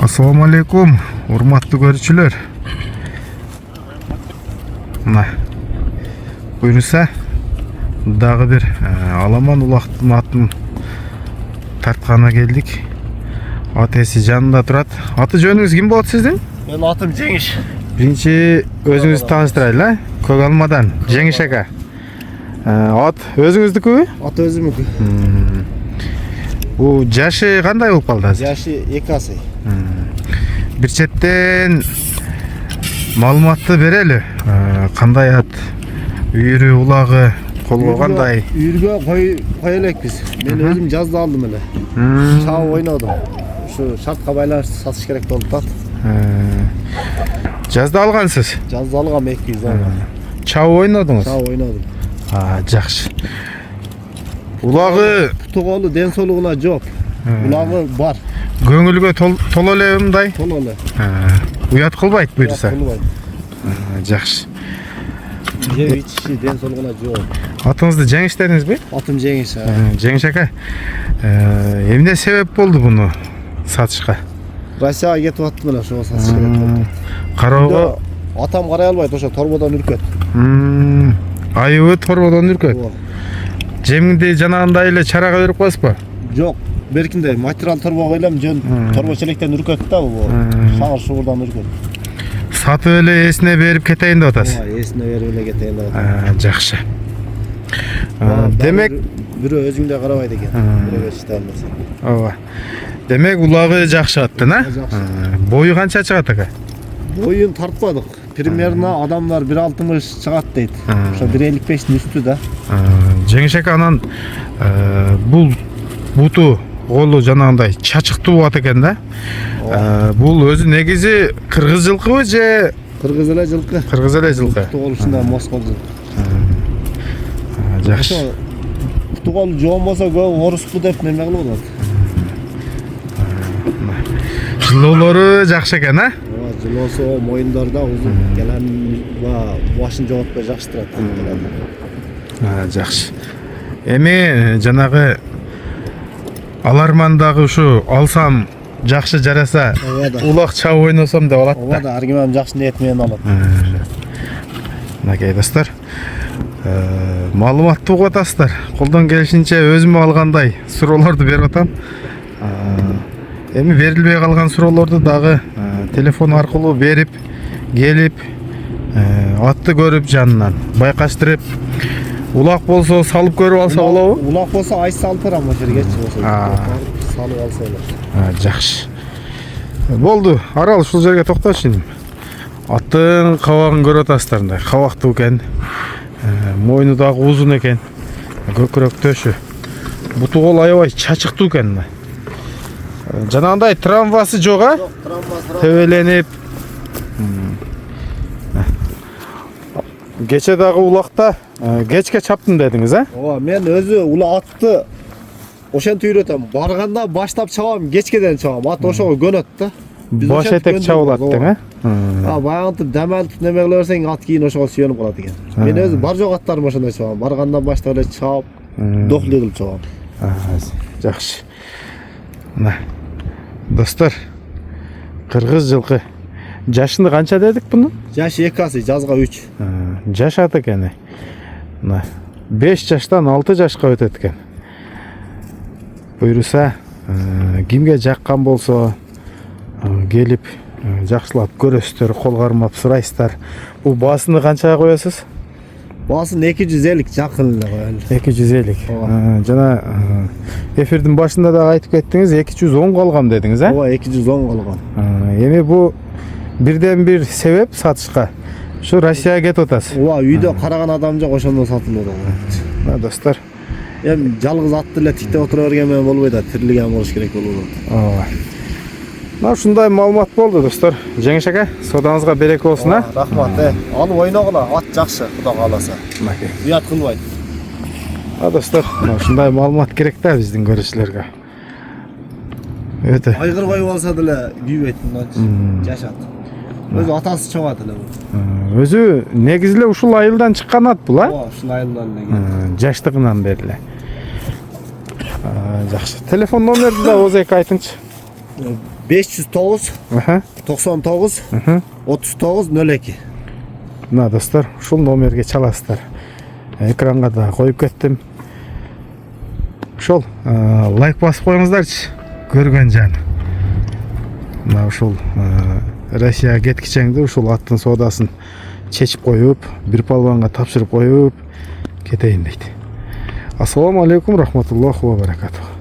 Assalamu alaikum, урматтуу көрүүчүлөр. Мына буюрса дагы бир аламан улактын атын тартканга келдик. Ат эси жанында турат. Аты жөнүңүз ким болот сиздин? Мен атым Жеңиш. Биринчи өзүңүздү тааныштырайлы. Көк Алмадан Жеңиш ака. Ат өзүңүздүкүбү? Ат өзүмүнкү. Бул жашы кандай болуп калды азыр? Жашы 2 асы. Bir çetten malumatты берели. Кандай ат? Үйүрү, улагы, колго кандай? Үйүргө кой элекпиз. Мен өзүм жазды алдым эле. Чабып ойнодум. Ушу шартка байланыштуу сатыш керек болуп атат. Жазды алгансыз? Жазды алгам 200 алгам. Чабып ойнодуңуз? Чабып ойнодум. Жакшы. Улагы Путу колу ден соолугуна жооп. Улагы бар. Көңүлгө толо эле мындай? Толо эле. Уят кылбайт буюрса. Кылбайт. Жакшы. Жеп ичиши ден соолугуна жооп. Атыңызды Жеңиш дедиңизби? Атым Жеңиш. Жеңиш ака. Эмне себеп болду буну сатышка? Россияга кетип аттым эле, ошого сатыш керек болду. Кароого Атам карай албайт, ошо торбодон үркөт. Айыбы торбодон үркөт. Жеминди жанагындай эле чарага берип коесузбу? Жок. Беркинде материал торбого элем жөн торбо челектен үркөт да бул. Шагыр шуурдан үркөт. Сатып эле эсине берип кетейин деп атасыз. Ооба, эсине берип эле кетейин деп атам. Жакшы. Демек бирөө өзүңдө карабайт экен. Бирөө иште алмаса. ооба. Демек улагы жакшы аттын, Бою канча чыгат ака? Боюн тартпадык. Примерно адамдар 1.60 чыгат дейт. Ошо 1.55-тин үстү да. Жеңиш ака анан бул буту колу жанагындай чачыктуу ат экен да. Бул өзү негизи кыргыз жылкыбы же Кыргыз эле жылкы? Кыргыз эле жылкы. Буту колу ушундай москол жылкы. Жакшы. Буту колу жоон болсо көп орусту деп неме кылып атат. Жылоолору жакшы экен, Ооба, жылоосу моюндарда узун келен башын жоготпой жакшы турат. Жакшы. Эми жанагы алармандагы ушу алсам жакшы жараса, улак чабып ойносом деп алат да. Ооба да, ар ким жакшы ниет менен алат. Мынакей достор, маалыматты угуп атасыздар. Колдон келишинче өзүм алгандай суроолорду берип атам. Эми берилбей калган суроолорду дагы телефон аркылуу берип, келип, атты көрүп жанынан байкаштырып, улак болсо салып көрүп алса болобу? Улак болсо айс салып берем ошол жергечи болсо. Салып алса болот. Жакшы. Болду. Арал ушул жерге токточу иним. Аттын кабагын көрүп атасыздар мындай. Кабактуу экен. Мойну дагы узун экен. Көкүрөк төшү. Буту кол аябай чачыктуу экен. Жанагындай травмасы жок, Жок, травмасы. Тебеленип. Кече дагы улакта кечке чаптым дедиңиз, Ооба, мен өзү ула атты ошентип үйрөтөм. Барганда баштап чабам, кечкеден чабам. Ат ошого көнөт да. Баш этек чабылат дең, Баягынтип дамалтып неме кыла берсең ат кийин ошого сүйөнүп калат экен. Мен өзү бар жок аттарым ошондой чабам. Баргандан баштап эле чабып, дохлый кылып чабам. Жакшы. Мына достор, кыргыз жылкы. Жашыны канча дедик буну? Жашы 2 асы, жазга 3. Жашат экен. Мына 5 жаштан 6 жашка өтөт экен. Буюрса, кимге жаккан болсо келип жакшылап көрөсүздөр, кол кармап сурайсыздар. Бул баасыны канчага коесуз? Баасын 250 жакын эле коелу. 250. Жана эфирдин башында да айтып кеттиңиз, 210 калган дедиңиз, Ооба, 210 калган. Эми бу бирден бир себеп сатышка. Ушу Россияга кетип атасыз. Ооба, үйдө караган адам жок, ошондон сатылып атат. Достор, Эми жалгыз атты эле тиктеп отура берген менен болбойт да, тирилген болуш керек болот. ооба. Мына ушундай маалымат болду, достор. Жеңиш ака, содаңызга береке болсун, Рахмат, алып ойногула, ат жакшы, Кудай кааласа. Мынакей. Уят кылбайт. Достор, ушундай маалымат керек да биздин көрүүчүлөргө. Өтө. Айгыр кой болсо деле күйбөйт мынча жашат. Өзү атасы чабат эле бул. Өзү негизи эле ушул айылдан чыккан ат бул, Ооба, ушул айылдан эле. Жаштыгынан бери эле. Жакшы. Телефон номерди да өзү айтыңчы. 509 Аха. 99 Аха. 39 02. Мына достор, ушул номерге чаласыздар. Экранга да коюп кеттим. Ошол лайк басып коюңуздарчы. Көргөн жан. Мына ушул Россияга кеткичеңди ушул аттын соодасын чечип коюп, бир палванга тапшырып коюп кетейин дейт. Ассаламу алейкум рахматуллахи ва баракатух.